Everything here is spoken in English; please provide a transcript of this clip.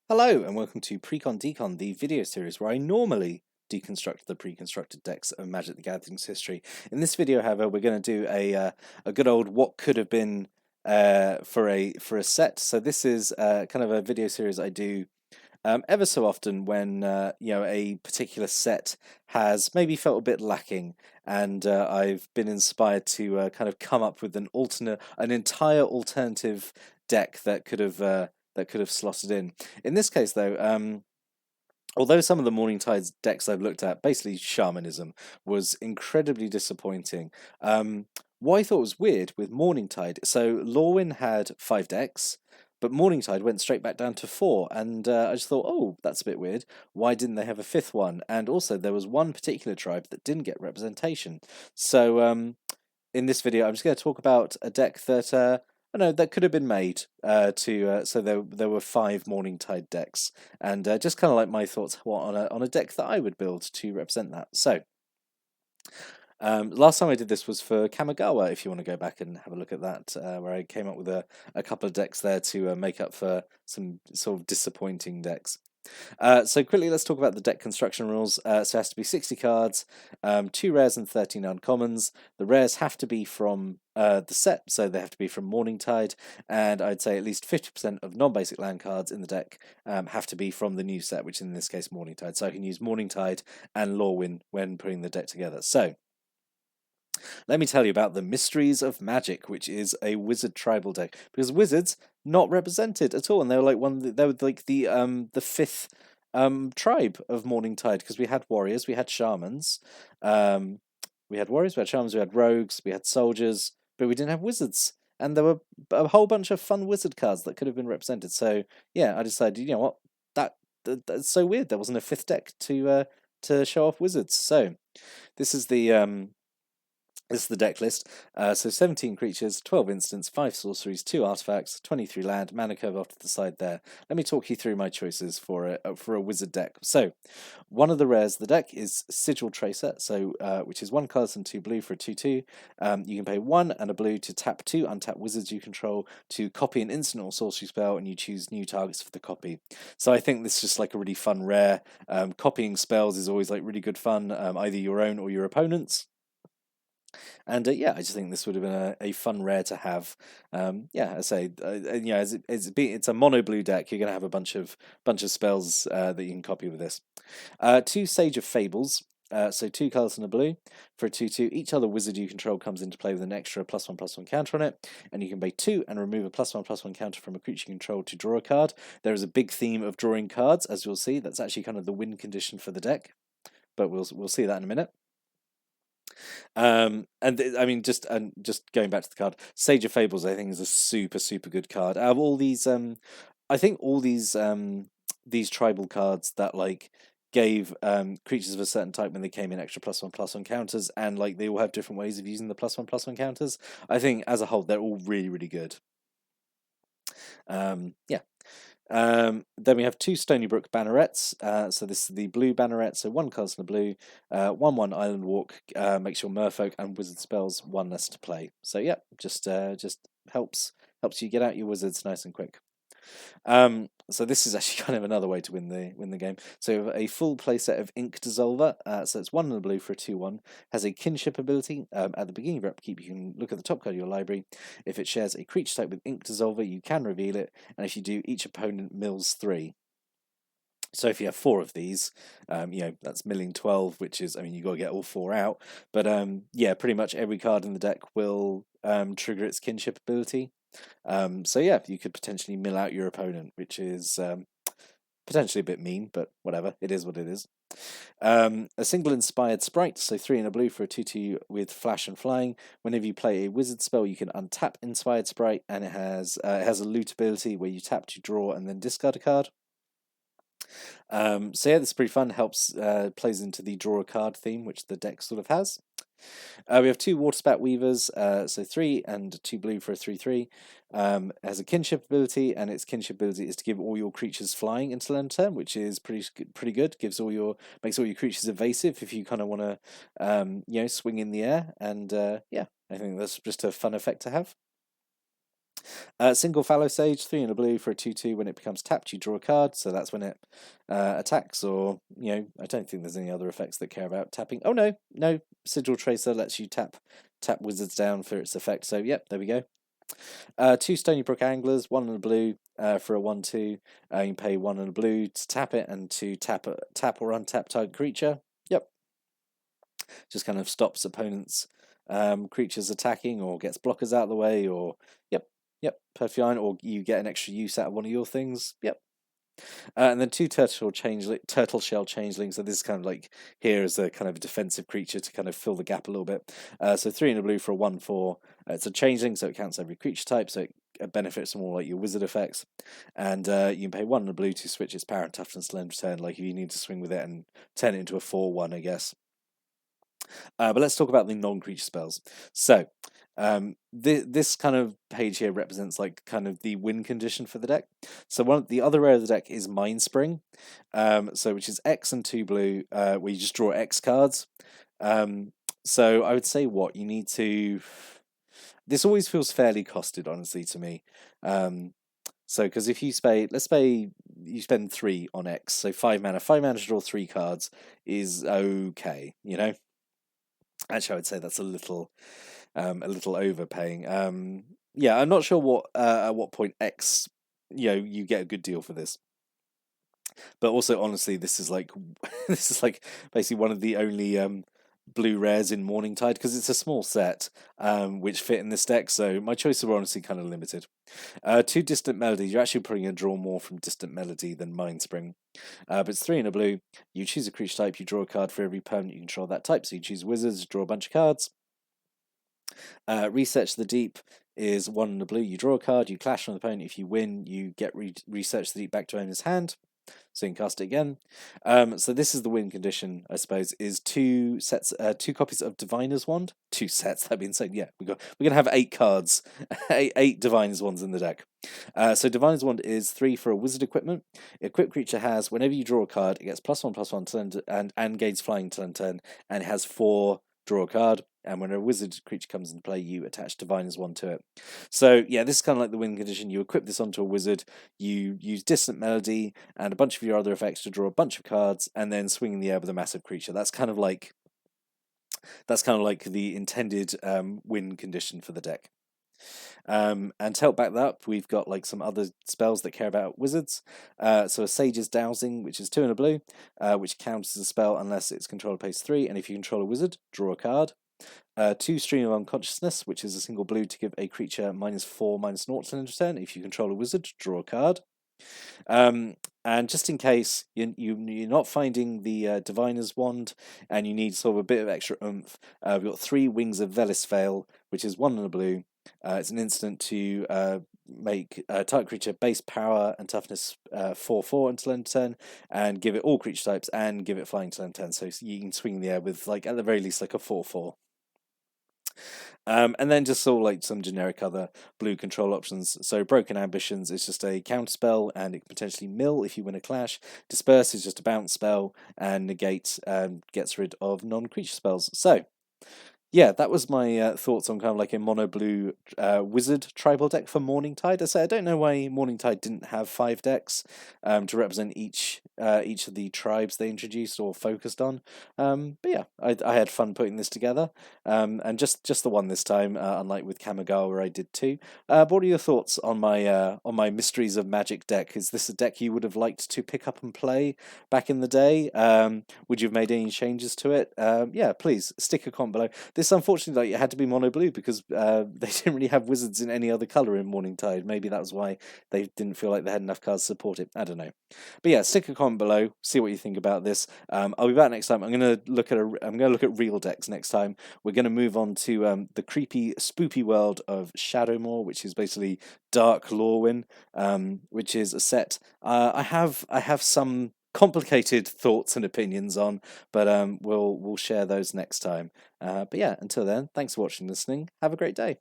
Hello and welcome to Precon Decon, the video series where I normally deconstruct the pre-constructed decks of Magic the Gathering's history. In this video, however, we're going to do a good old what could have been for a set. So this is kind of a video series I do ever so often when a particular set has maybe felt a bit lacking, and I've been inspired to kind of come up with an entire alternative deck that could have slotted in. In this case, though, although some of the Morningtide's decks I've looked at, basically shamanism, was incredibly disappointing. What I thought was weird with Morningtide, so Lorwyn had 5 decks, but Morningtide went straight back down to 4, and I just thought, oh, that's a bit weird. Why didn't they have a 5th one? And also, there was one particular tribe that didn't get representation. So, in this video, I'm just going to talk about a deck that I know that could have been made so there were 5 Morningtide decks, and just kind of like my thoughts on a deck that I would build to represent that. So. Last time I did this was for Kamigawa, if you want to go back and have a look at that, where I came up with a couple of decks there to make up for some sort of disappointing decks. So quickly, let's talk about the deck construction rules. So it has to be 60 cards, 2 rares and 13 uncommons. The rares have to be from the set, so they have to be from Morningtide, and I'd say at least 50% of non-basic land cards in the deck have to be from the new set, which in this case Morningtide. So I can use Morningtide and Lorwyn when putting the deck together. So let me tell you about the Mysteries of Magic, which is a wizard tribal deck, because wizards not represented at all, and they were like the fifth tribe of Morningtide, because we had warriors, we had shamans, we had warriors, we had shamans, we had rogues, we had soldiers, but we didn't have wizards. And there were a whole bunch of fun wizard cards that could have been represented. So yeah, I decided, you know what, that's so weird. There wasn't a 5th deck to show off wizards. So this is the deck list. So 17 creatures, 12 instants, 5 sorceries, 2 artifacts, 23 land, mana curve off to the side there. Let me talk you through my choices for a wizard deck. So one of the rares of the deck is Sigil Tracer, so which is 1 colour and 2 blue for a 2/2. You can pay 1 and a blue to tap 2 untap wizards you control to copy an instant or sorcery spell, and you choose new targets for the copy. So I think this is just like a really fun rare. Copying spells is always like really good fun, either your own or your opponent's. And yeah, I just think this would have been a fun rare to have. Yeah, I say, it's a mono blue deck. You're going to have a bunch of spells that you can copy with this. 2 Sage of Fables. So 2 colours and a blue for a 2/2. Each other wizard you control comes into play with an extra +1/+1 counter on it, and you can pay 2 and remove a +1/+1 counter from a creature you control to draw a card. There is a big theme of drawing cards, as you'll see. That's actually kind of the win condition for the deck, but we'll see that in a minute. I mean, just going back to the card, Sage of Fables, I think is a super good card. Out of all these, I think all these tribal cards that like gave creatures of a certain type when they came in extra +1/+1 counters, and like they all have different ways of using the +1/+1 counters. I think as a whole, they're all really good. Yeah. Then we have 2 Stonybrook Bannerets. So this is the blue banneret, so 1 colour and a blue, 1/1 Island Walk, makes your merfolk and wizard spells 1 less to play. So yeah, just helps you get out your wizards nice and quick. So this is actually kind of another way to win the game. So a full playset of Ink Dissolver. So it's 1 and a blue for a 2/1. Has a kinship ability. At the beginning of your upkeep, you can look at the top card of your library. If it shares a creature type with Ink Dissolver, you can reveal it, and if you do, each opponent mills 3. So if you have 4 of these, that's milling 12, which is, I mean, you got to get all 4 out. But yeah, pretty much every card in the deck will trigger its kinship ability. So yeah, you could potentially mill out your opponent, which is potentially a bit mean, but whatever, it is what it is. A single inspired sprite, so 3 and a blue for a 2/2 with flash and flying. Whenever you play a wizard spell, you can untap inspired sprite, and it has a loot ability where you tap to draw and then discard a card. So yeah, this is pretty fun. Helps plays into the draw a card theme, which the deck sort of has. We have 2 Waterspat Weavers, so 3 and 2 blue for a 3/3. Has a kinship ability, and its kinship ability is to give all your creatures flying until end turn, which is pretty good. Makes all your creatures evasive if you kind of want to swing in the air, and yeah, I think that's just a fun effect to have. Single Fallow Sage, 3 and a blue for a 2/2. When it becomes tapped, you draw a card, so that's when it attacks, or, I don't think there's any other effects that care about tapping. Oh, no, Sigil Tracer lets you tap wizards down for its effect, so yep, there we go. 2 Stony Brook Anglers, 1 and a blue for a 1/2. You can pay 1 and a blue to tap it, and to tap or untap target creature. Yep. Just kind of stops opponents' creatures attacking, or gets blockers out of the way, or yep, perfectly fine. Or you get an extra use out of one of your things. Yep. And then 2 turtle shell changelings. So this is kind of like here as a kind of a defensive creature to kind of fill the gap a little bit. So 3 and a blue for a 1/4. It's a changeling, so it counts every creature type, so it benefits from all like your wizard effects. And you can pay 1 and a blue to switch its power and toughness to end of turn, like if you need to swing with it and turn it into a 4/1, I guess. But let's talk about the non-creature spells. So this kind of page here represents like kind of the win condition for the deck. So the other area of the deck is Mind Spring, so which is X and 2 blue, where you just draw X cards. So I would say what you need to. This always feels fairly costed, honestly, to me. So because if you let's say you spend 3 on X, so 5 mana. 5 mana to draw 3 cards is okay, Actually, I would say that's a little overpaying. Yeah, I'm not sure at what point X, you get a good deal for this. But also, honestly, this is like basically one of the only blue rares in Morningtide, because it's a small set which fit in this deck. So my choices were honestly kind of limited. 2 Distant Melody. You're actually probably going to draw more from Distant Melody than Mind Spring. But it's 3 and a blue. You choose a creature type. You draw a card for every permanent you control that type. So you choose Wizards, draw a bunch of cards. Research the Deep is 1 and a blue. You draw a card. You clash on the opponent. If you win, you get Research the Deep back to owner's hand. So you can cast it again. So this is the win condition, I suppose, is 2 copies of Diviner's Wand. 2 sets, that'd be insane. Yeah, we're gonna have 8 cards, eight Diviner's Wands in the deck. So Diviner's Wand is 3 for a wizard equipment. Equipped creature has, whenever you draw a card, it gets +1/+1 and gains flying turn, and it has 4 draw a card. And when a wizard creature comes into play, you attach Diviner's Wand to it. So yeah, this is kind of like the win condition. You equip this onto a wizard, you use Distant Melody and a bunch of your other effects to draw a bunch of cards, and then swing in the air with a massive creature. That's kind of like the intended win condition for the deck. And to help back that up, we've got like some other spells that care about wizards. So a Sage's Dowsing, which is 2 and a blue, which counts as a spell unless its controller pays 3, and if you control a wizard, draw a card. 2 Stream of Unconsciousness, which is a single blue to give a creature -4/-0 to end of turn. If you control a wizard, draw a card. And just in case you're not finding the Diviner's Wand and you need sort of a bit of extra oomph, we've got 3 Wings of Velisvale, which is 1 and a blue. It's an instant to make target creature base power and toughness 4/4 until end of turn, and give it all creature types and give it flying until end of turn. So you can swing in the air with like at the very least like a 4/4. And then just sort of like some generic other blue control options. So Broken Ambitions is just a counter spell, and it can potentially mill if you win a clash. Disperse is just a bounce spell, and Negate gets rid of non-creature spells. So yeah, that was my thoughts on kind of like a mono blue wizard tribal deck for Morningtide. I don't know why Morningtide didn't have 5 decks to represent each of the tribes they introduced or focused on. But yeah, I had fun putting this together, and just the one this time, unlike with Kamigawa where I did 2. What are your thoughts on my Mysteries of Magic deck? Is this a deck you would have liked to pick up and play back in the day? Would you have made any changes to it? Yeah, please stick a comment below. This unfortunately, like, it had to be mono blue because they didn't really have wizards in any other color in Morningtide. Maybe that was why they didn't feel like they had enough cards to support it. I don't know. But yeah, stick a comment below. See what you think about this. I'll be back next time. I'm gonna look at real decks next time. We're gonna move on to the creepy, spoopy world of Shadowmoor, which is basically Dark Lorwyn, which is a set I have some complicated thoughts and opinions on, but we'll share those next time. But yeah, until then, thanks for watching and listening. Have a great day.